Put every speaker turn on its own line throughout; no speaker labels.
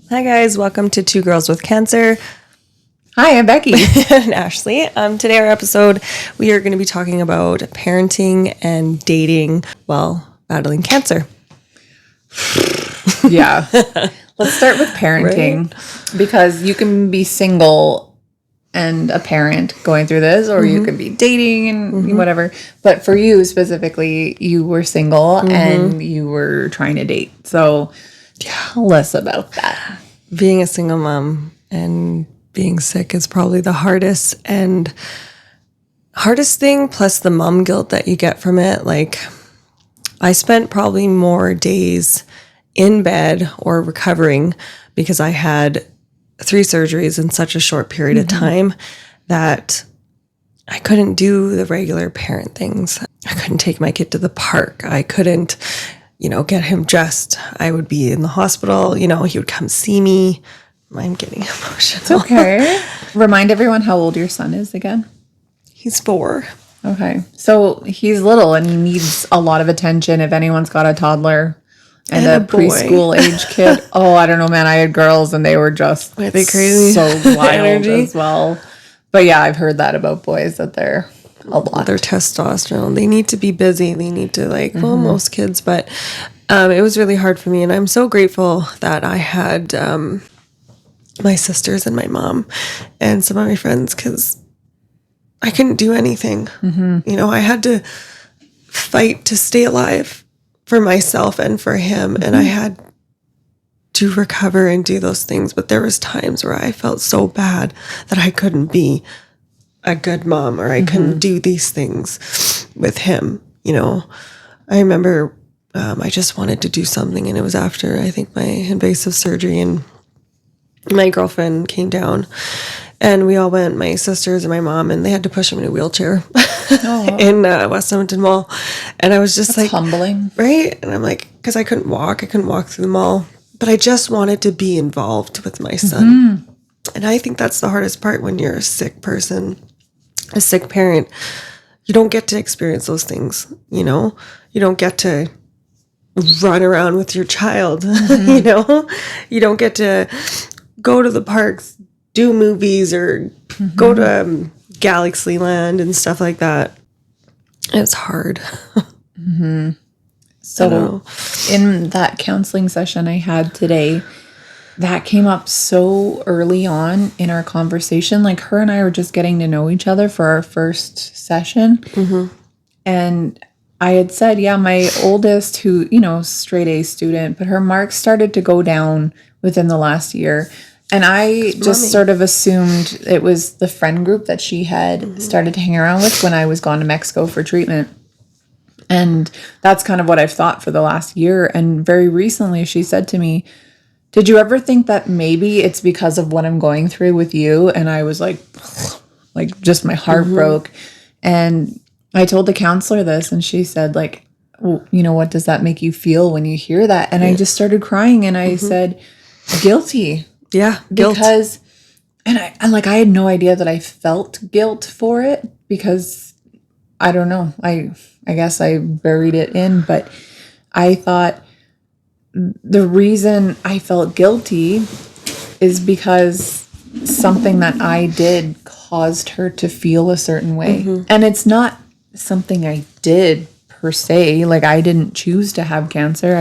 Hi guys, welcome to Two Girls with Cancer.
Hi, I'm Becky.
And Ashley. Today our episode, we are going to be talking about parenting and dating while battling cancer.
Yeah. Let's start with parenting, because you can be single and a parent going through this, or you could be dating and whatever. But for you specifically, you were single and you were trying to date. So tell us about that.
Being a single mom and being sick is probably the hardest thing, plus the mom guilt that you get from it. Like, I spent probably more days in bed or recovering because I had 3 surgeries in such a short period of time that I couldn't do the regular parent things. I couldn't take my kid to the park. I couldn't, get him dressed. I would be in the hospital. He would come see me. I'm getting emotional.
It's okay. Remind everyone how old your son is again.
He's 4.
Okay. So he's little and he needs a lot of attention. If anyone's got a toddler and a preschool age kid. Oh, I don't know, man. I had girls and they were just
Are they crazy?
So wild as well. But yeah, I've heard that about boys, that they're a lot.
Their testosterone. They need to be busy. They need to most kids. But it was really hard for me. And I'm so grateful that I had my sisters and my mom and some of my friends, because I couldn't do anything. I had to fight to stay alive for myself and for him. And I had to recover and do those things. But there was times where I felt so bad that I couldn't be a good mom, or I couldn't do these things with him. I remember I just wanted to do something, and it was after, I think, my invasive surgery, and my girlfriend came down and we all went, my sisters and my mom, and they had to push him in a wheelchair in West Edmonton Mall. And I was just
That's humbling.
Right? And I'm like, because I couldn't walk through the mall, but I just wanted to be involved with my son. And I think that's the hardest part when you're a sick person, a sick parent. You don't get to experience those things, You don't get to run around with your child, You don't get to go to the parks, do movies, or go to Galaxy Land and stuff like that. It's hard.
So in that counseling session I had today, that came up so early on in our conversation. Like, her and I were just getting to know each other for our first session. And I had said, my oldest, who, straight A student, but her marks started to go down within the last year. And I just sort of assumed it was the friend group that she had started to hang around with when I was gone to Mexico for treatment. And that's kind of what I've thought for the last year. And very recently she said to me, did you ever think that maybe it's because of what I'm going through with you? And I was like just my heart broke. And I told the counselor this, and she said, well, what does that make you feel when you hear that? And I just started crying, and I said, guilty.
Yeah, guilt.
Because, and I had no idea that I felt guilt for it, because I don't know. I guess I buried it in, but I thought the reason I felt guilty is because something that I did caused her to feel a certain way. And it's not something I did per se. Like, I didn't choose to have cancer.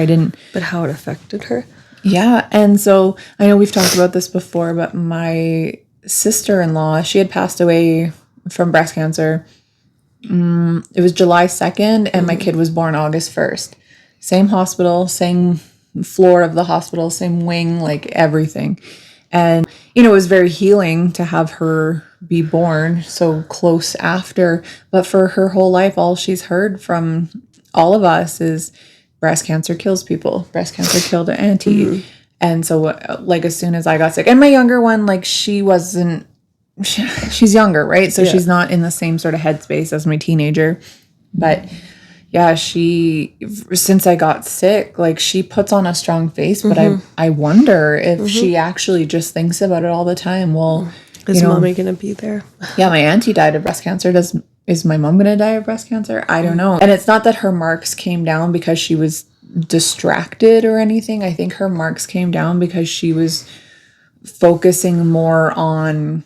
But how it affected her.
Yeah. And so I know we've talked about this before, but my sister-in-law, she had passed away from breast cancer. It was July 2nd, and my kid was born August 1st. Same hospital, same floor of the hospital, same wing, like everything. And, it was very healing to have her be born so close after. But for her whole life, all she's heard from all of us is breast cancer kills people. Breast cancer killed an auntie. And so, as soon as I got sick, and my younger one, she's younger, right? So she's not in the same sort of headspace as my teenager. But yeah, since I got sick, she puts on a strong face, but I wonder if she actually just thinks about it all the time. Well,
is mommy going to be there?
Yeah, my auntie died of breast cancer. Is my mom going to die of breast cancer? I don't know. And it's not that her marks came down because she was distracted or anything. I think her marks came down because she was focusing more on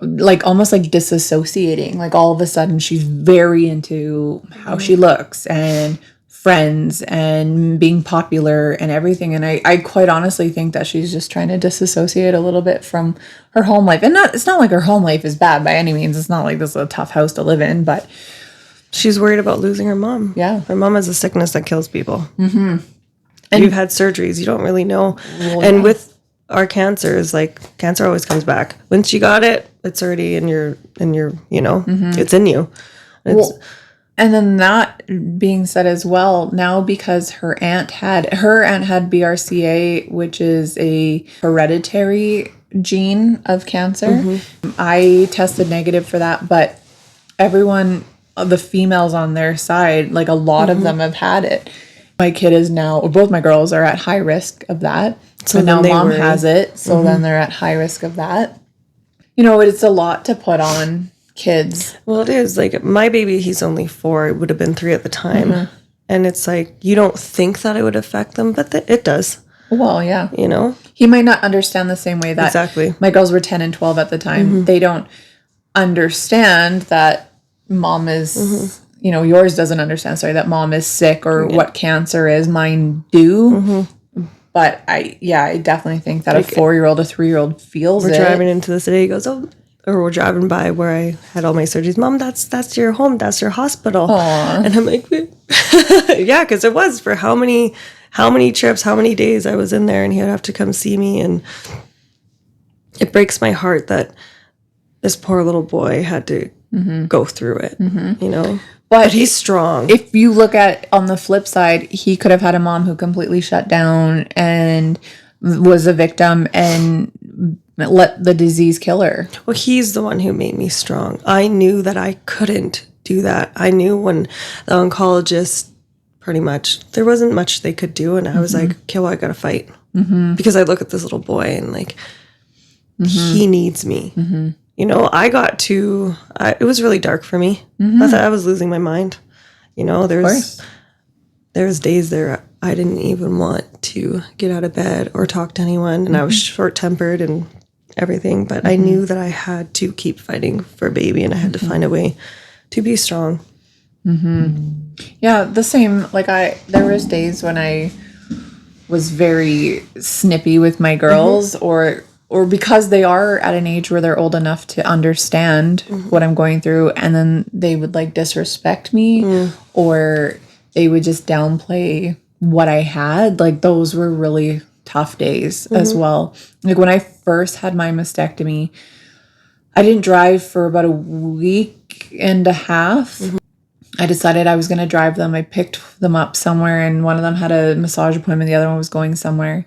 like almost like disassociating. Like all of a sudden she's very into how she looks and friends and being popular and everything. And I quite honestly think that she's just trying to disassociate a little bit from her home life. And it's not like her home life is bad by any means. It's not like this is a tough house to live in, but
she's worried about losing her mom.
Yeah.
Her mom has a sickness that kills people. Mm-hmm. And you've had surgeries. You don't really know. Well, and with our cancers, like cancer always comes back. Once you got it, it's already in your it's in you.
And then that being said as well, now because her aunt had BRCA, which is a hereditary gene of cancer. Mm-hmm. I tested negative for that, but everyone, the females on their side, like a lot of them have had it. My kid is now, both my girls are at high risk of that. So now mom has it. So then they're at high risk of that. It's a lot to put on kids.
Well, it is. Like my baby, he's only 4. It would have been 3 at the time. Mm-hmm. And it's like, you don't think that it would affect them, but it does.
Well, yeah.
He
might not understand the same way that
exactly.
My girls were 10 and 12 at the time. Mm-hmm. They don't understand that mom is, yours doesn't understand, that mom is sick or what cancer is. Mine do. Mm-hmm. But I definitely think that a 4-year-old, a 3-year-old feels it.
We're driving into the city. He goes, or we're driving by where I had all my surgeries. Mom, that's your home. That's your hospital. Aww. And I'm like, yeah, because it was for how many trips, how many days I was in there, and he would have to come see me. And it breaks my heart that this poor little boy had to go through it, But he's strong.
If you look at on the flip side, he could have had a mom who completely shut down and was a victim and let the disease kill her.
Well, he's the one who made me strong. I knew that I couldn't do that. I knew when the oncologist, pretty much, there wasn't much they could do. And I was like, okay, well, I got to fight. Mm-hmm. Because I look at this little boy and like, he needs me. Mm-hmm. It was really dark for me. Mm-hmm. I thought I was losing my mind. There's days there I didn't even want to get out of bed or talk to anyone. And I was short-tempered and everything. But I knew that I had to keep fighting for baby and I had to find a way to be strong.
Mm-hmm. Yeah, the same. Like there was days when I was very snippy with my girls or because they are at an age where they're old enough to understand what I'm going through, and then they would like disrespect me or they would just downplay what I had. Like those were really tough days as well. Like when I first had my mastectomy, I didn't drive for about a week and a half. I decided I was going to drive them. I picked them up somewhere and one of them had a massage appointment. The other one was going somewhere.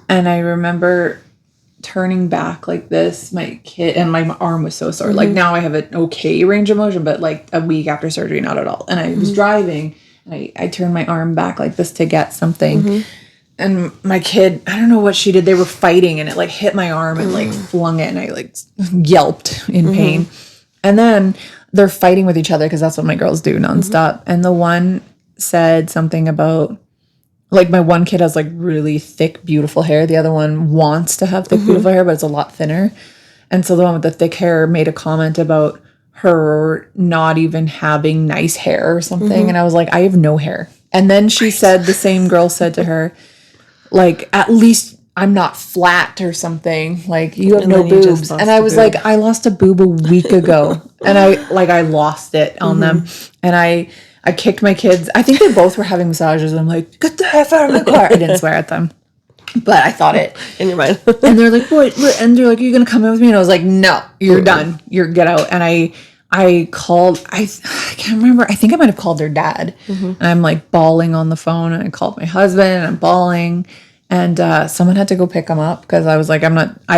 And I remember turning back like this, my kid, and my arm was so sore. Like now I have an okay range of motion, but like a week after surgery, not at all. And I was driving and I turned my arm back like this to get something. And my kid, I don't know what she did. They were fighting and it like hit my arm and like flung it and I like yelped in pain. And then they're fighting with each other because that's what my girls do nonstop. And the one said something about, like my one kid has like really thick, beautiful hair. The other one wants to have thick, beautiful hair, but it's a lot thinner. And so the one with the thick hair made a comment about her not even having nice hair or something. And I was like, I have no hair. And then she said, the same girl said to her, like, at least I'm not flat or something. Like, you have no boobs. And I was like, I lost a boob a week ago. And I lost it on them. And I kicked my kids. I think they both were having massages. And I'm like, get the F out of my car. I didn't swear at them. But I thought it.
In your mind.
And they're like, what? And they're like, are you going to come in with me? And I was like, no, you're done. Get out. And I called, I can't remember. I think I might have called their dad. And I'm like bawling on the phone. And I called my husband and I'm bawling. And someone had to go pick them up because I was like, I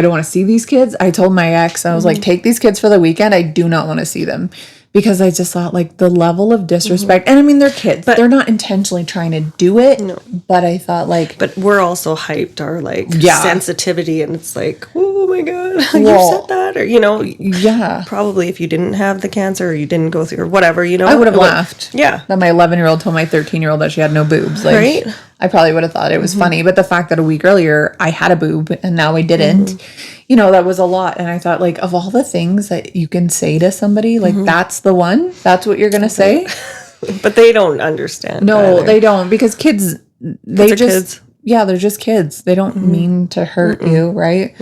don't want to see these kids. I told my ex, I was like, take these kids for the weekend. I do not want to see them. Because I just thought, like, the level of disrespect. And, I mean, they're kids. But they're not intentionally trying to do it. No. But I thought, like...
But we're also hyped our, like, sensitivity. And it's like, oh, my God. You said that? Or,
Yeah.
Probably if you didn't have the cancer or you didn't go through or whatever,
I would have laughed.
Yeah.
That my 11-year-old told my 13-year-old that she had no boobs. Like,
right?
I probably would have thought it was funny. But the fact that a week earlier I had a boob and now I didn't, you know, that was a lot. And I thought, like, of all the things that you can say to somebody, like, that's the one, that's what you're going to say.
But they don't understand.
No,
either.
they don't, because kids, they just,
kids.
yeah, they're just kids. They don't mean to hurt you, right?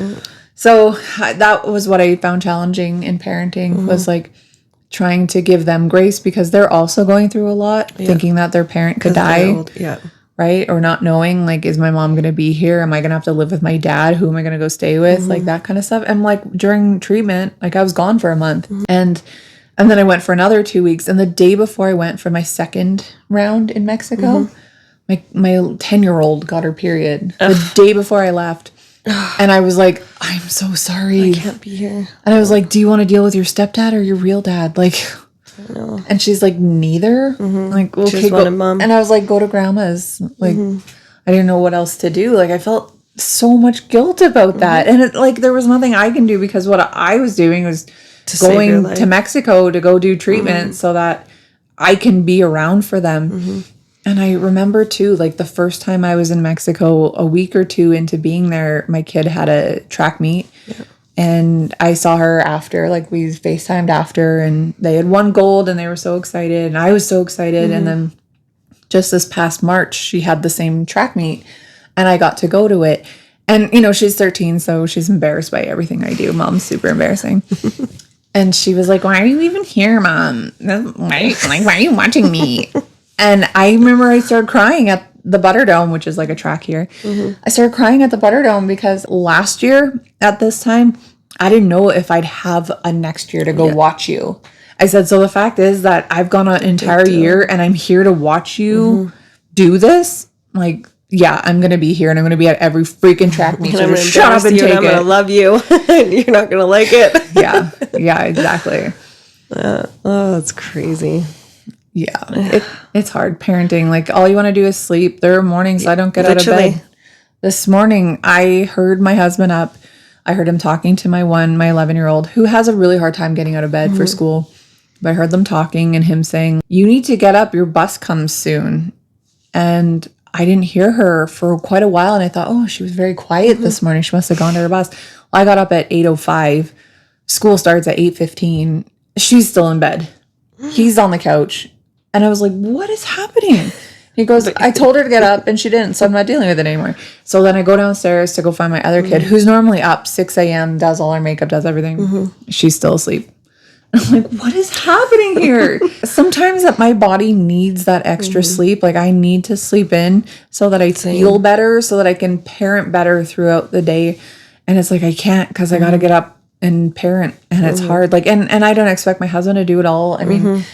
So that was what I found challenging in parenting, was like trying to give them grace, because they're also going through a lot, thinking that their parent could die, right? Or not knowing, like, is my mom going to be here? Am I going to have to live with my dad? Who am I going to go stay with? Like, that kind of stuff. And like during treatment, like, I was gone for a month, and then I went for another 2 weeks. And the day before I went for my second round in Mexico, my 10-year-old got her period the day before I left. And I was like, I'm so sorry.
I can't be here.
And I was like, do you want to deal with your stepdad or your real dad? Like,
No.
and she's like, neither. Like, okay, go.
Mom.
And I was like, go to grandma's. Like, I didn't know what else to do. Like, I felt so much guilt about that. And it, like, there was nothing I can do, because what I was doing was going to Mexico to go do treatment so that I can be around for them. And I remember too, like, the first time I was in Mexico, a week or two into being there, my kid had a track meet. And I saw her after, like, we FaceTimed after, and they had won gold and they were so excited. And I was so excited. And then just this past March, she had the same track meet and I got to go to it. And, you know, she's 13, so she's embarrassed by everything I do. Mom's super embarrassing. And she was like, why are you even here, Mom? Why are you watching me? And I remember I started crying at the Butterdome, which is like a track here. I started crying at the Butterdome because last year at this time, I didn't know if I'd have a next year to go watch you. I said, so the fact is that I've gone an entire year and I'm here to watch you do this. Like, yeah, I'm going to be here and I'm going to be at every freaking track meet. So just shut up and take it. I'm going
to love you. And you're not going to like it.
Yeah, exactly.
Oh, that's crazy.
Yeah, it's hard parenting. Like, all you want to do is sleep. There are mornings I don't get out of bed. This morning, I heard my husband up. I heard him talking to my 11-year-old, who has a really hard time getting out of bed for school. But I heard them talking and him saying, you need to get up. Your bus comes soon. And I didn't hear her for quite a while. And I thought, oh, she was very quiet this morning. She must have gone to her bus. Well, I got up at 8:05. School starts at 8:15. She's still in bed. He's on the couch. And I was like, what is happening? He goes, I told her to get up and she didn't, so I'm not dealing with it anymore. So then I go downstairs to go find my other kid, who's normally up 6 a.m., does all our makeup, does everything. She's still asleep. I'm like, what is happening here? Sometimes that my body needs that extra sleep. Like, I need to sleep in so that I feel better, so that I can parent better throughout the day. And it's like, I can't, because I got to get up and parent, and it's hard. Like, and I don't expect my husband to do it all. I mean,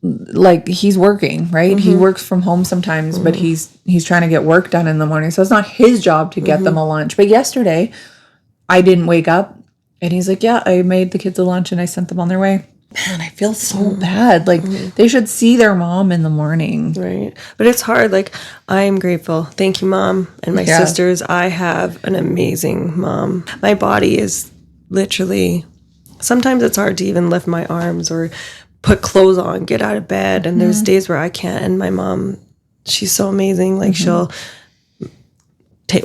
like, he's working, right? He works from home sometimes, but he's trying to get work done in the morning. So it's not his job to get them a lunch. But yesterday, I didn't wake up, and he's like, yeah, I made the kids a lunch and I sent them on their way. Man, I feel so bad. Like, they should see their mom in the morning.
Right. But it's hard. Like, I'm grateful. Thank you, Mom. And my sisters, I have an amazing mom. My body is literally, sometimes it's hard to even lift my arms or put clothes on, get out of bed. And there's days where I can't. And my mom, she's so amazing. Like, she'll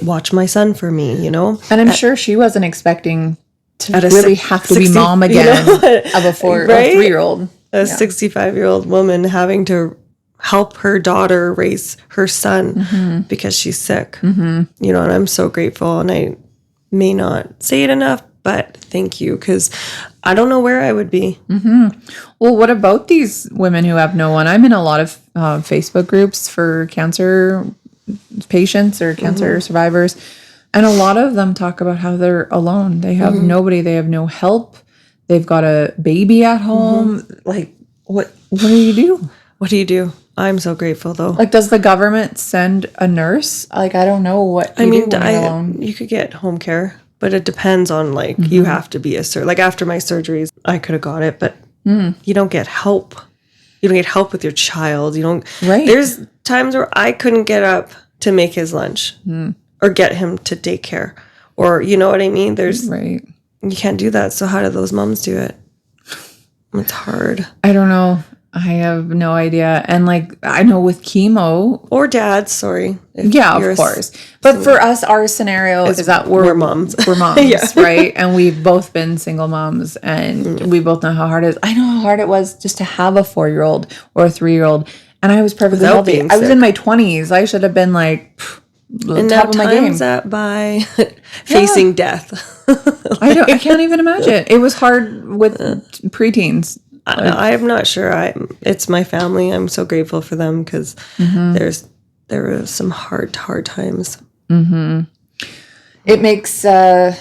watch my son for me, you know?
And I'm sure she wasn't expecting to really have to be mom again, of a 3-year-old.
A 65-year-old woman having to help her daughter raise her son because she's sick. You know, and I'm so grateful. And I may not say it enough, but thank you, because I don't know where I would be.
Well, what about these women who have no one? I'm in a lot of Facebook groups for cancer patients or cancer survivors. And a lot of them talk about how they're alone. They have nobody. They have no help. They've got a baby at home. Like, what do you do?
What do you do? I'm so grateful, though.
Like, does the government send a nurse? Like, I don't know what you do when you're alone.
You could get home care, but it depends on, like, you have to be like, after my surgeries, I could have got it, but you don't get help. You don't get help with your child. You don't.
Right.
There's times where I couldn't get up to make his lunch. Or get him to daycare, or you know what I mean? You can't do that. So how do those moms do it? It's hard.
I don't know. I have no idea. And like, I know with chemo.
Or dads, sorry.
Yeah, of course. But for us, our scenario is that we're
moms.
We're moms, right? And we've both been single moms, and we both know how hard it is. I know how hard it was just to have a 4-year-old or a 3-year-old. And I was perfectly healthy. I was in my 20s. I should have been like,
and top of my game. That by facing death.
I can't even imagine. It was hard with preteens.
I'm not sure. It's my family. I'm so grateful for them because there were some hard times.
Mm-hmm. It makes for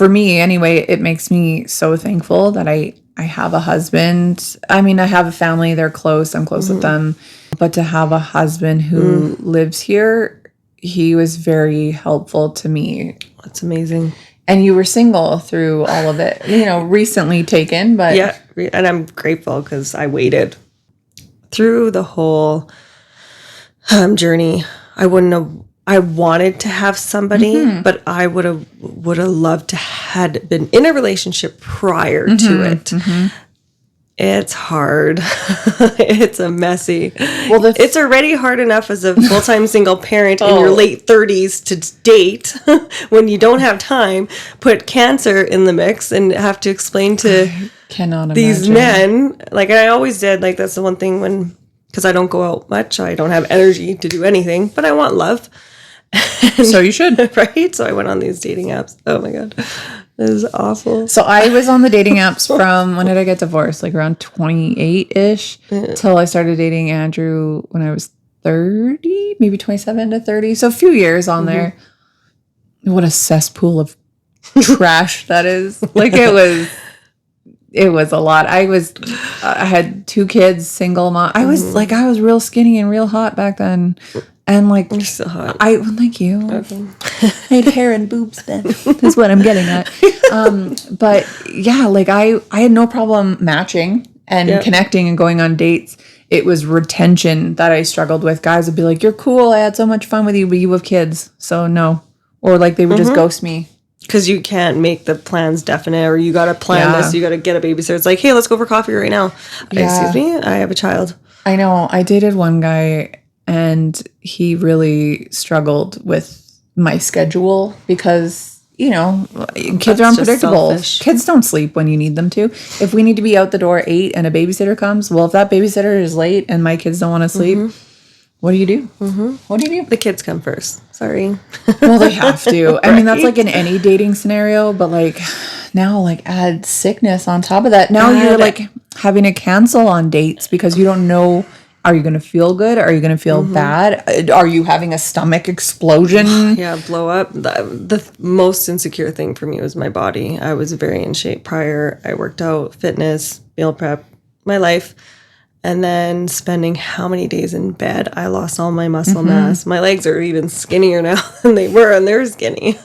me anyway. It makes me so thankful that I have a husband. I mean, I have a family. They're close. I'm close with them. But to have a husband who lives here, he was very helpful to me.
That's amazing.
And you were single through all of it, recently taken, but...
Yeah, and I'm grateful because I waited through the whole journey. I wanted to have somebody, but I would have loved to had been in a relationship prior to it. Mm-hmm. It's hard. It's a messy. Well, it's already hard enough as a full-time single parent in your late 30s to date when you don't have time. Put cancer in the mix and have to explain to these men. Like I always did. Like that's the one thing because I don't go out much. I don't have energy to do anything, but I want love.
So you should.
Right? So I went on these dating apps. Oh my God. It was awful.
So I was on the dating apps from, when did I get divorced? Like around 28-ish till I started dating Andrew when I was 30, maybe 27 to 30. So a few years on there. What a cesspool of trash that is. Like it was a lot. I had 2 kids, single mom. I was real skinny and real hot back then. And like,
you're so hot.
Thank you. Okay. I had hair and boobs then. Is what I'm getting at. But yeah, like I had no problem matching and connecting and going on dates. It was retention that I struggled with. Guys would be like, "You're cool. I had so much fun with you, but you have kids, so no." Or like they would just ghost me.
Because you can't make the plans definite, or you got to plan this. You got to get a babysitter. It's like, hey, let's go for coffee right now. Yeah. Excuse me, I have a child.
I know. I dated one guy. And he really struggled with my schedule because, kids are unpredictable. Kids don't sleep when you need them to. If we need to be out the door at 8 and a babysitter comes, well, if that babysitter is late and my kids don't want to sleep, what do you do? What do you do?
The kids come first. Sorry.
Well, they have to. I mean, that's like in any dating scenario, but like now, like add sickness on top of that. Now you're like having to cancel on dates because you don't know. Are you going to feel good? Are you going to feel bad? Are you having a stomach explosion?
Yeah, blow up. The most insecure thing for me was my body. I was very in shape prior. I worked out, fitness, meal prep, my life. And then spending how many days in bed, I lost all my muscle mass. My legs are even skinnier now than they were, and they're skinny.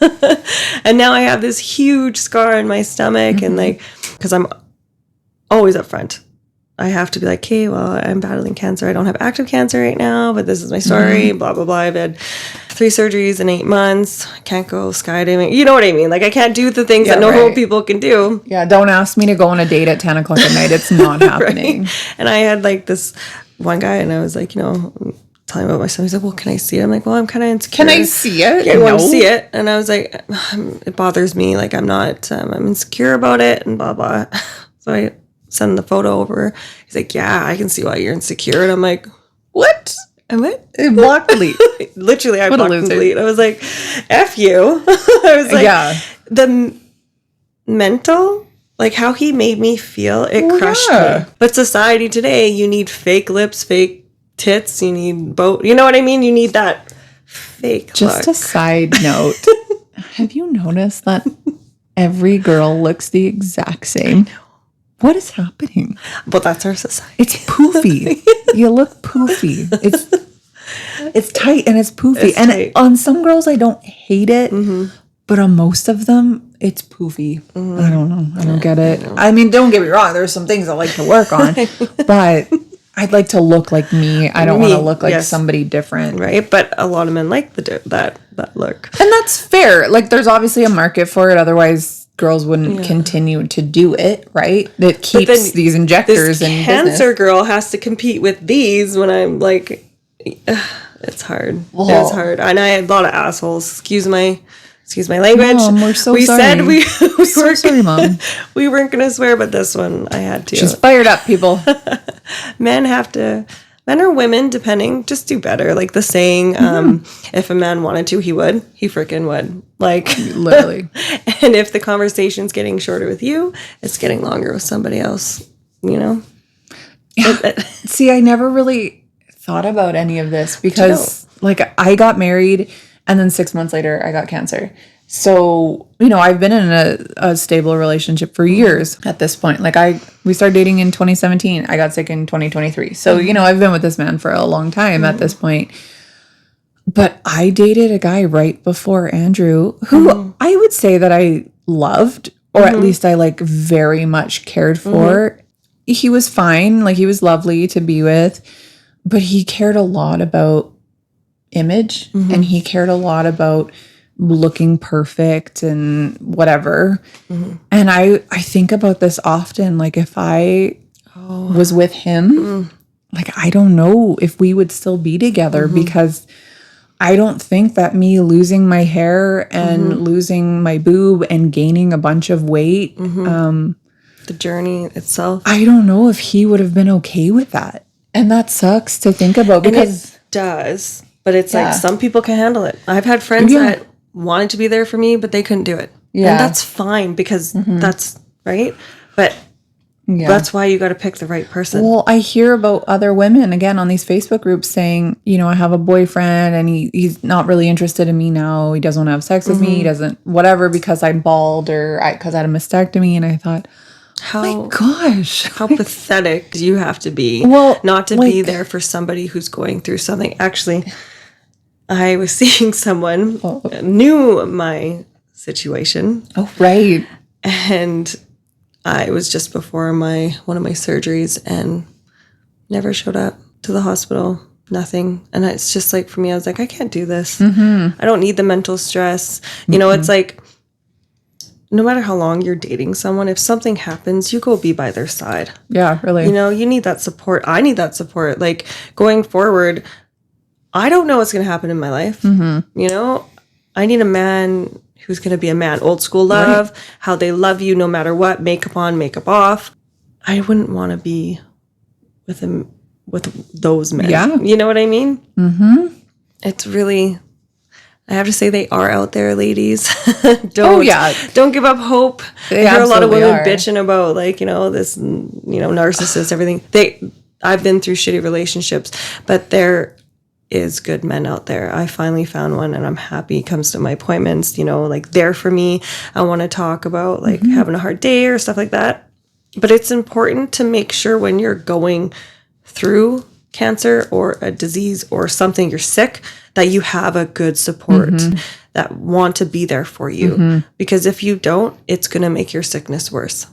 And now I have this huge scar in my stomach. And like, because I'm always up front. I have to be like, hey, well, I'm battling cancer. I don't have active cancer right now, but this is my story, blah, blah, blah. I've had 3 surgeries in 8 months. I can't go skydiving. You know what I mean? Like, I can't do the things that normal people can do.
Yeah, don't ask me to go on a date at 10 o'clock at night. It's not happening.
Right? And I had, like, this one guy, and I was like, telling him about myself. He's like, well, can I see it? I'm like, well, I'm kind of insecure.
Can I see it?
Yeah, I want to see it. And I was like, it bothers me. Like, I'm not, I'm insecure about it, and blah, blah. So I send the photo over. He's like, yeah, I can see why you're insecure. And I'm like, what? And what?
Block delete.
Literally, I blocked and delete. I was like, F you. I was like, the mental, like how he made me feel, it crushed me. But society today, you need fake lips, fake tits, you need both. You know what I mean? You need that fake
Just
look.
A side note. Have you noticed that every girl looks the exact same? What is happening?
But that's our society.
It's poofy. You look poofy. It's tight and it's poofy. It's tight. On some girls, I don't hate it, but on most of them, it's poofy. I don't know. I don't get it. I mean, don't get me wrong. There's some things I like to work on, but I'd like to look like me. I don't want to look like somebody different.
Right. But a lot of men like that look.
And that's fair. Like, there's obviously a market for it. Otherwise, girls wouldn't continue to do it, right? That keeps these injectors in
cancer
business.
girl has to compete with these when I'm like, it's hard.
Well,
It was hard. And I had a lot of assholes. Excuse my language.
Mom, we're so
we
sorry.
said we
So sorry, Mom.
we weren't going to swear, but this one I had to.
She's fired up, people.
Men or women, depending, just do better. Like the saying, if a man wanted to, he would. He freaking would. Like,
literally.
And if the conversation's getting shorter with you, it's getting longer with somebody else, you know?
Yeah. See, I never really thought about any of this because, like, I got married and then 6 months later, I got cancer. So, you know, I've been in a stable relationship for years at this point. Like we started dating in 2017. I got sick in 2023. So, you know, I've been with this man for a long time at this point. But I dated a guy right before Andrew who I would say that I loved, or at least I like very much cared for. He was fine. Like he was lovely to be with, but he cared a lot about image and he cared a lot about looking perfect and whatever. And I think about this often. Like if I was with him, like I don't know if we would still be together because I don't think that me losing my hair and losing my boob and gaining a bunch of weight,
the journey itself.
I don't know if he would have been okay with that. And that sucks to think about because
it does, but it's like some people can handle it. I've had friends that wanted to be there for me, but they couldn't do it. Yeah. And that's fine because that's right. But that's why you got to pick the right person.
Well, I hear about other women, again, on these Facebook groups saying, you know, I have a boyfriend and he's not really interested in me now. He doesn't want to have sex with me. He doesn't, whatever, because I'm bald or because I had a mastectomy. And I thought, oh my gosh.
How pathetic you have to be not to be there for somebody who's going through something. Actually, I was seeing someone knew my situation.
Oh, right.
And it was just before one of my surgeries and never showed up to the hospital. Nothing. And it's just like, for me, I was like, I can't do this. I don't need the mental stress. You know, it's like, no matter how long you're dating someone, if something happens, you go be by their side.
Yeah, really.
You know, you need that support. I need that support. Like going forward, I don't know what's going to happen in my life. You know, I need a man who's going to be a man. Old school love, how they love you no matter what, makeup on, makeup off. I wouldn't want to be with him, with those men. Yeah. You know what I mean? It's really, I have to say they are out there, ladies. Don't give up hope. I hear a lot of women bitching about like, you know, this, you know, narcissist, everything. I've been through shitty relationships, but there is good men out there. I finally found one and I'm happy. He comes to my appointments, you know, like there for me. I want to talk about like having a hard day or stuff like that. But it's important to make sure when you're going through cancer or a disease or something, you're sick, that you have a good support that want to be there for you. Because if you don't, it's going to make your sickness worse.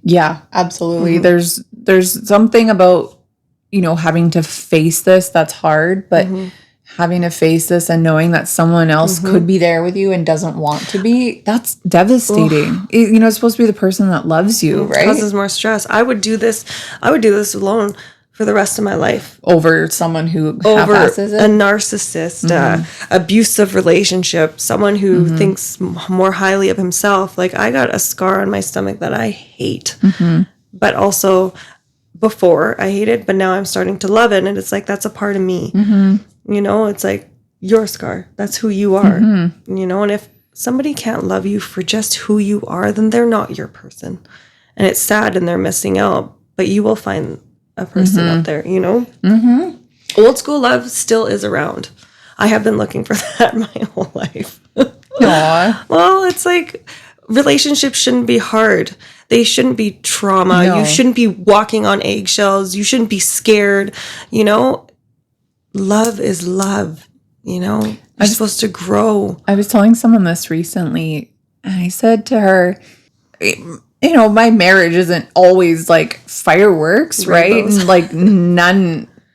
Yeah, absolutely. There's something about, you know, having to face this that's hard, but having to face this and knowing that someone else could be there with you and doesn't want to be, that's devastating. You know, it's supposed to be the person that loves you, right? It
causes more stress. I would do this alone for the rest of my life.
Over someone who half-asses it?
A narcissist, abusive relationship, someone who thinks more highly of himself. Like I got a scar on my stomach that I hate, but also before I hated, but now I'm starting to love it. And it's like, that's a part of me. You know, it's like your scar. That's who you are. You know, and if somebody can't love you for just who you are, then they're not your person. And it's sad and they're missing out, but you will find a person out there, you know? Old school love still is around. I have been looking for that my whole life. Well, it's like relationships shouldn't be hard. They shouldn't be trauma. No. You shouldn't be walking on eggshells. You shouldn't be scared. You know, love is love. You know, you're supposed to grow.
I was telling someone this recently, and I said to her, you know, my marriage isn't always like fireworks, right? And like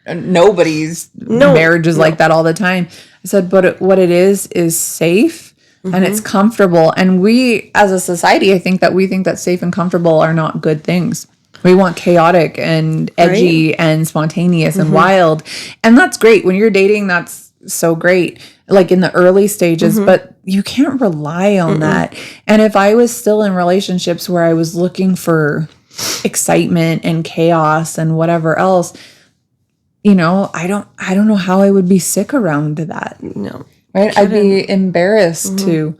nobody's marriage is like that all the time. I said, but what it is safe, and it's comfortable. And we, as a society, I think that safe and comfortable are not good things. We want chaotic and edgy and spontaneous and wild. And that's great. When you're dating, that's so great, like in the early stages, but you can't rely on that. And if I was still in relationships where I was looking for excitement and chaos and whatever else, you know, I don't know how I would be sick around that.
No.
Right? I'd be embarrassed to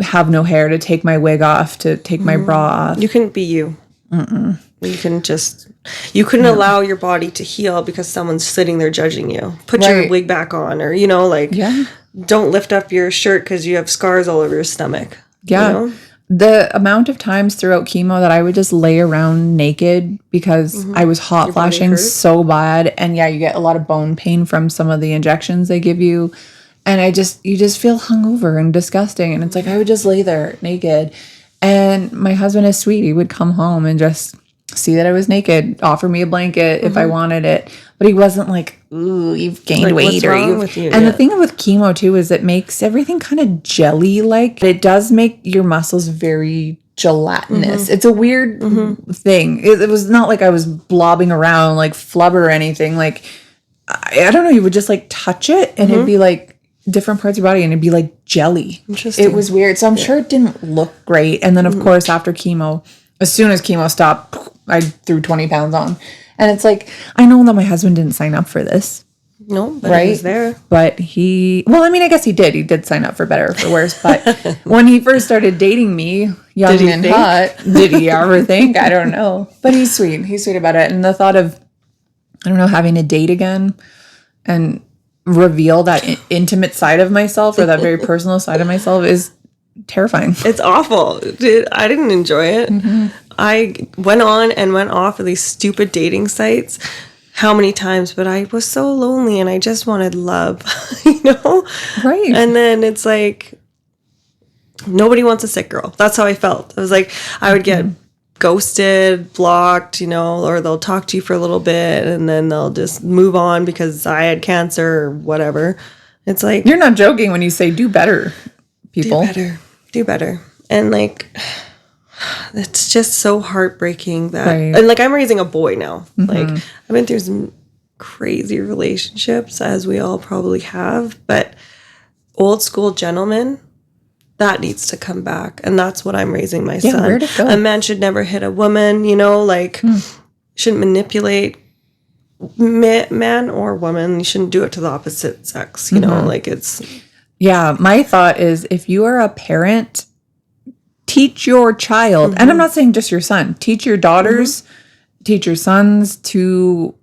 have no hair, to take my wig off, to take my bra off.
You couldn't be you. You couldn't allow your body to heal because someone's sitting there judging you. Put your wig back on, or, you know, like, don't lift up your shirt because you have scars all over your stomach.
Yeah.
You know?
The amount of times throughout chemo that I would just lay around naked because I was hot flashing so bad. And you get a lot of bone pain from some of the injections they give you. And you just feel hungover and disgusting. And it's like, I would just lay there naked. And my husband is sweet. He would come home and just see that I was naked, offer me a blanket if I wanted it. But he wasn't like, ooh, you've gained weight.
What's wrong with you?
And the thing with chemo too is it makes everything kind of jelly-like. It does make your muscles very gelatinous. It's a weird thing. It was not like I was blobbing around like flubber or anything. Like, I don't know, you would just like touch it and it'd be like different parts of your body and it'd be like jelly.
Interesting.
It was weird. So I'm sure it didn't look great. And then of course after chemo, as soon as chemo stopped, I threw 20 pounds on. And it's like, I know that my husband didn't sign up for this.
No, but he was there.
But I guess he did. He did sign up for better or for worse. But when he first started dating me, young and hot, did he ever think? I don't know. But he's sweet. He's sweet about it. And the thought of, I don't know, having a date again and reveal that intimate side of myself or that very personal side of myself is terrifying.
It's awful. Dude, I didn't enjoy it. I went on and went off of these stupid dating sites how many times, but I was so lonely and I just wanted love, you know?
Right.
And then it's like, nobody wants a sick girl. That's how I felt. I was like, I would get ghosted, blocked, you know, or they'll talk to you for a little bit and then they'll just move on because I had cancer or whatever. It's like,
you're not joking when you say do better, people.
Do better. And like, it's just so heartbreaking that,
right.
And like, I'm raising a boy now. Like, I've been through some crazy relationships, as we all probably have, but old school gentlemen, that needs to come back. And that's what I'm raising my son.
Where'd it go?
A man should never hit a woman, you know, like, shouldn't manipulate man or woman. You shouldn't do it to the opposite sex, you know, like it's.
Yeah, my thought is if you are a parent, teach your child, and I'm not saying just your son, teach your daughters, teach your sons to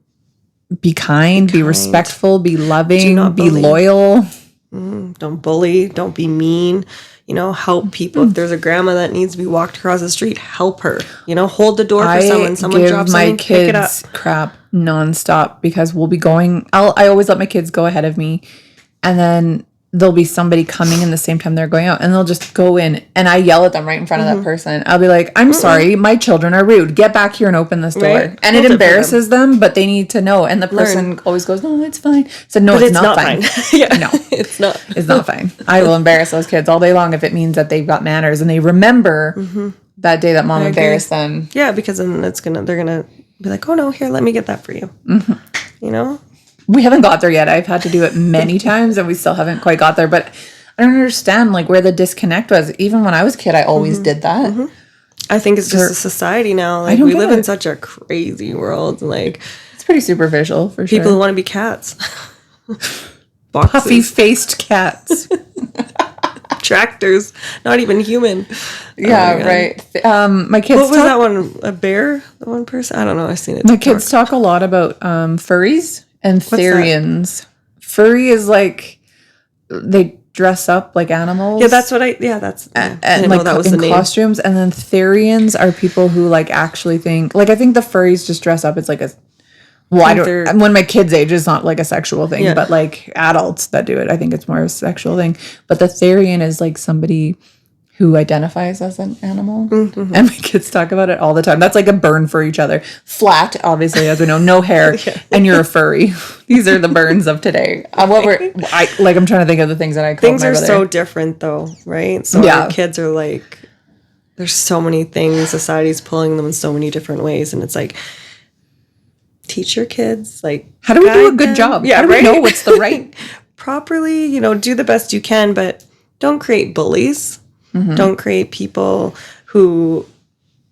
be kind, be respectful, be loving, be loyal.
Don't bully, don't be mean, you know, help people. If there's a grandma that needs to be walked across the street, help her, you know, hold the door for someone drops something, pick it up.
Crap nonstop because we'll be going, I always let my kids go ahead of me, and then there'll be somebody coming in the same time they're going out and they'll just go in and I yell at them right in front of that person. I'll be like, I'm sorry, my children are rude. Get back here and open this door. Right? And it embarrasses them, but they need to know. And the person always goes, no, it's fine. I said, no, it's not fine.
Yeah.
No,
it's not.
It's not fine. I will embarrass those kids all day long if it means that they've got manners and they remember that day that mom embarrassed them.
Yeah, because then they're gonna be like, oh no, here, let me get that for you. You know?
We haven't got there yet. I've had to do it many times and we still haven't quite got there. But I don't understand like where the disconnect was. Even when I was a kid, I always did that.
I think it's just a society now. Like we live in such a crazy world. Like
it's pretty superficial for sure.
People want to be cats.
Puffy-faced cats.
Tractors. Not even human.
Yeah, right. My kids
what was that one? A bear? The one person? I don't know. I've seen it.
My kids talk a lot about furries. And Therians. Furry is like they dress up like animals.
Yeah, that's what that's
and like that was in costumes. And then Therians are people who like actually think like I think the furries just dress up. It's like a when my kids' age it's not like a sexual thing, but like adults that do it, I think it's more a sexual thing. But the Therian is like somebody who identifies as an animal. And my kids talk about it all the time. That's like a burn for each other. Flat, obviously, as we know, no hair, and you're a furry. These are the burns of today. I'm trying to think of the things that I call
Things
my
are
brother.
so different, though, right? So our kids are like, there's so many things. Society's pulling them in so many different ways, and it's like, teach your kids, like,
how do we do a good job?
Yeah,
how do we know what's the right
properly? You know, do the best you can, but don't create bullies. Don't create people who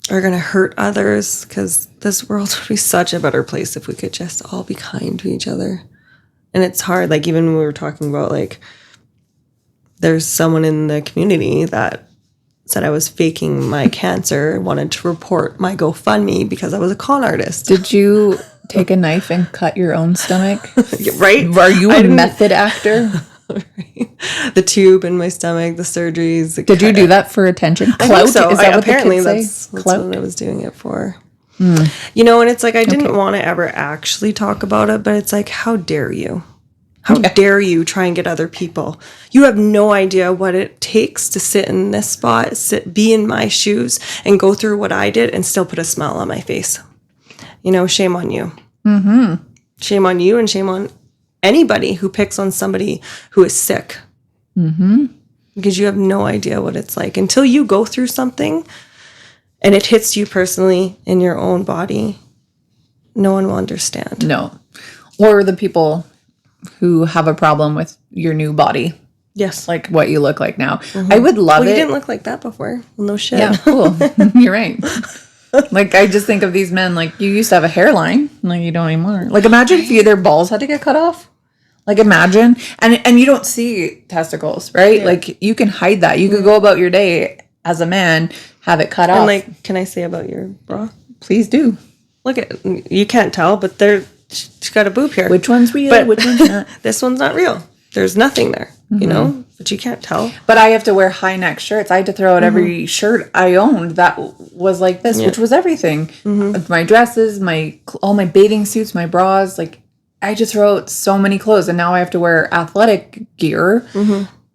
are going to hurt others, because this world would be such a better place if we could just all be kind to each other. And it's hard. Like, even when we were talking about, like, there's someone in the community that said I was faking my cancer, wanted to report my GoFundMe because I was a con artist.
Did you take a knife and cut your own stomach?
Right?
Are you a method actor?
The tube in my stomach, the surgeries.
Did you do that for attention? Clout?
I think so.
Is that what
apparently
the kids
that's
say? Clout?
what I was doing it for. You know, and it's like, I didn't want to ever actually talk about it, but it's like, how dare you? How dare you try and get other people? You have no idea what it takes to sit in this spot, be in my shoes, and go through what I did and still put a smile on my face. You know, shame on you. Shame on you, and shame on anybody who picks on somebody who is sick. Because you have no idea what it's like until you go through something and it hits you personally in your own body. No one will understand.
No. Or the people who have a problem with your new body.
Yes.
Like what you look like now. I would love it.
You didn't look like that before. Well, no shit.
Yeah, cool. You're right. Like, I just think of these men, like, you used to have a hairline. Like, you don't anymore. Like, imagine if their balls had to get cut off. Like, imagine. And you don't see testicles, right? Yeah. Like, you can hide that. You could go about your day as a man, have it cut off.
And, like, can I say about your bra?
Please do.
Look at, you can't tell, but she's got a boob here.
Which one's real?
But
which one's not?
This one's not real. There's nothing there, you know? But you can't tell.
But I have to wear high neck shirts. I had to throw out every shirt I owned that was like this, which was everything. My dresses, all my bathing suits, my bras. Like, I just throw out so many clothes, and now I have to wear athletic gear.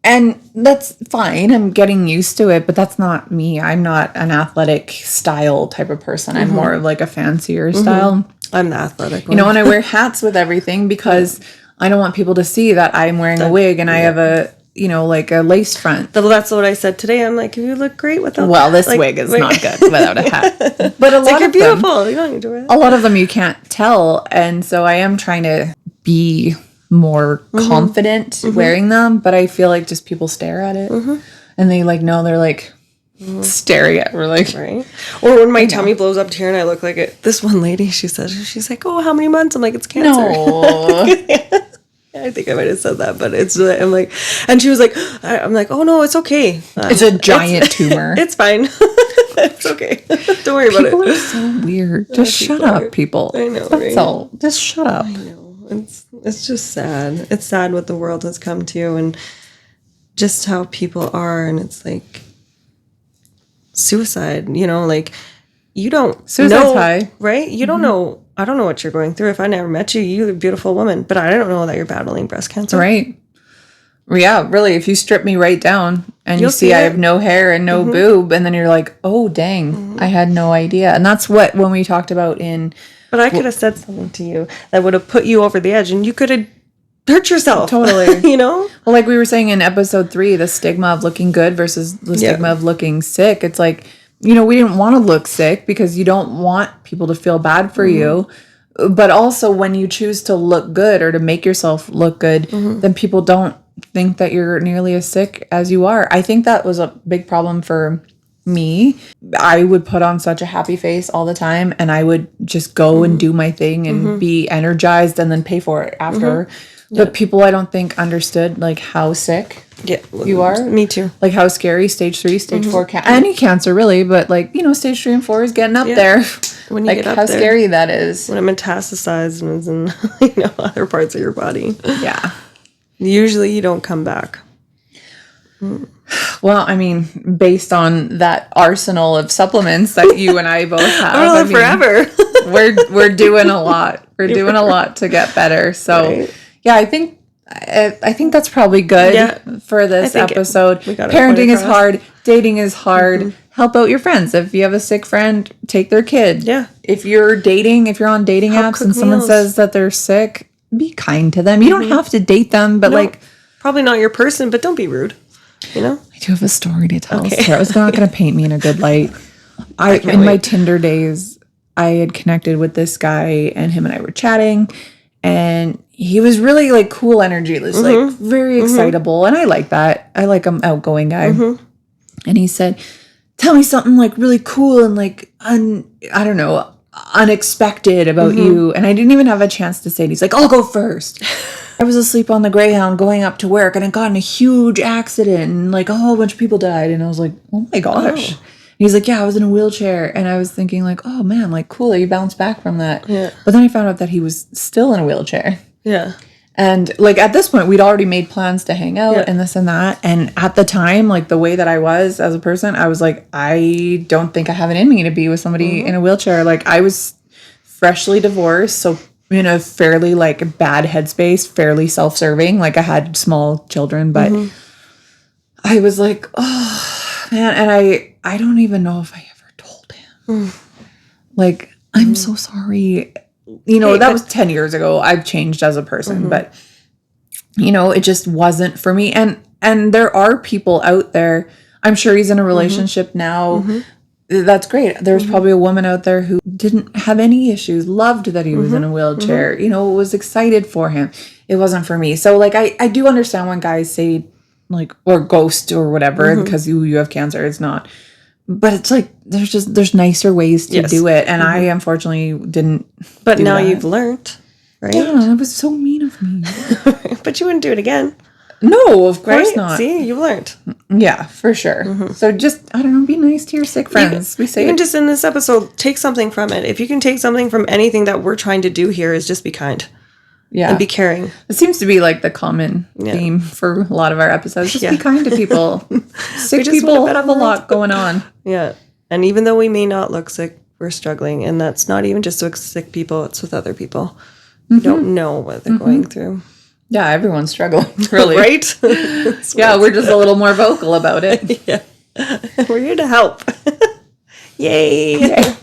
And that's fine. I'm getting used to it, but that's not me. I'm not an athletic style type of person. I'm more of like a fancier style.
I'm the athletic one.
You know, and I wear hats with everything because I don't want people to see that I'm wearing a wig and I have a, you know, like a lace front.
Well, that's what I said today. I'm like, you look great without.
Well, this wig is not good without a hat. But a lot
you're
of
beautiful. You don't need to wear that.
A lot of them you can't tell, and so I am trying to be more confident wearing them. But I feel like just people stare at it, and they like know they're like staring at. We're like,
right. Or when my tummy blows up to here and I look like it. This one lady, she's like, "Oh, how many months?" I'm like, "It's cancer."
no.
I think I might have said that, but it's, I'm like, and she was like, I'm like, "Oh no, it's okay.
It's a giant tumor.
It's fine. It's okay. Don't worry about it."
People are so weird. Just shut up, people.
I know,
That's
right?
all. Just shut up.
I know. It's just sad. It's sad what the world has come to, and just how people are, and it's like suicide. You know, like you don't
Suicide's high,
right? You don't know. I don't know what you're going through. If I never met you, you're a beautiful woman, but I don't know that you're battling breast cancer.
Right. Yeah, really. If you strip me right down and you see I have no hair and no boob, and then you're like, oh, dang, I had no idea. And that's what, when we talked about
But I could have said something to you that would have put you over the edge, and you could have hurt yourself.
Totally.
You know?
Well, like we were saying in episode 3, the stigma of looking good versus the stigma of looking sick. It's like, you know, we didn't want to look sick because you don't want people to feel bad for you. But also when you choose to look good or to make yourself look good, then people don't think that you're nearly as sick as you are. I think that was a big problem for me. I would put on such a happy face all the time, and I would just go and do my thing and be energized and then pay for it after. But people, I don't think, understood like how sick you are.
Me too.
Like how scary stage 3, stage 4, any cancer really, but like, you know, stage 3 and 4 is getting up there.
When you
like
get up
how
there,
scary that is.
when it metastasized and was in, you know, other parts of your body.
Yeah.
Usually you don't come back.
Well, I mean, based on that arsenal of supplements that you and I both have,
I mean, forever.
we're doing a lot. We're doing a lot to get better. So, yeah, I think that's probably good for this episode. Parenting is hard. dating is hard. Help out your friends. If you have a sick friend, take their kid.
Yeah.
If you're on dating
Help
apps
cook
and someone
meals.
says that they're sick, be kind to them. You don't have to date them, but
No, probably not your person, but don't be rude. You know?
I do have a story to tell.
Okay.
Sarah's not going to paint me in a good light. My Tinder days, I had connected with this guy, and him and I were chatting, and he was really like cool energy. It was like very excitable, and I like that. I like an outgoing guy. And he said, "Tell me something like really cool and like I don't know, unexpected about you." And I didn't even have a chance to say it. He's like, "I'll go first." I was asleep on the Greyhound going up to work, and I got in a huge accident, and like a whole bunch of people died. And I was like, "Oh my gosh." And he's like, "Yeah, I was in a wheelchair." And I was thinking like, "Oh man, like cool, you bounced back from that."
Yeah.
But then I found out that he was still in a wheelchair.
Yeah.
And like at this point, we'd already made plans to hang out and this and that. And at the time, like the way that I was as a person, I was like, I don't think I have it in me to be with somebody in a wheelchair. Like I was freshly divorced, so in a fairly like bad headspace, fairly self-serving. Like I had small children, but I was like, oh man. And I don't even know if I ever told him. Like, I'm so sorry. You know, that was 10 years ago. I've changed as a person, but you know, it just wasn't for me. And there are people out there. I'm sure he's in a relationship now. That's great. There's probably a woman out there who didn't have any issues, loved that he was in a wheelchair, you know, was excited for him. It wasn't for me. So like, I do understand when guys say like, or ghost or whatever, because you have cancer. It's not. But it's like there's nicer ways to do it, and I unfortunately didn't.
But now you've learned, right?
Yeah, that was so mean of me.
But you wouldn't do it again.
No, of course not.
See, you learned.
Yeah, for sure. So just I don't know, be nice to your sick friends. We say
even just in this episode, take something from it. If you can take something from anything that we're trying to do here, is just be kind.
Yeah,
and be caring.
It seems to be like the common theme for a lot of our episodes. Just be kind to people. Sick people have a lot going on.
Yeah. And even though we may not look sick, we're struggling. And that's not even just with sick people, it's with other people. You don't know what they're going through.
Yeah, everyone's struggling, really.
Right?
Yeah, we're just a little more vocal about it.
Yeah. We're here to help. Yay.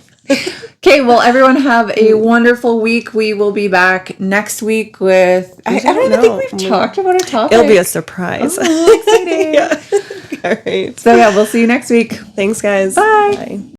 Okay, well, everyone have a wonderful week. We will be back next week with... I don't even think we've talked about a topic.
It'll be a surprise.
Oh, exciting.
Yeah. All right.
So, yeah, we'll see you next week.
Thanks, guys.
Bye.
Bye.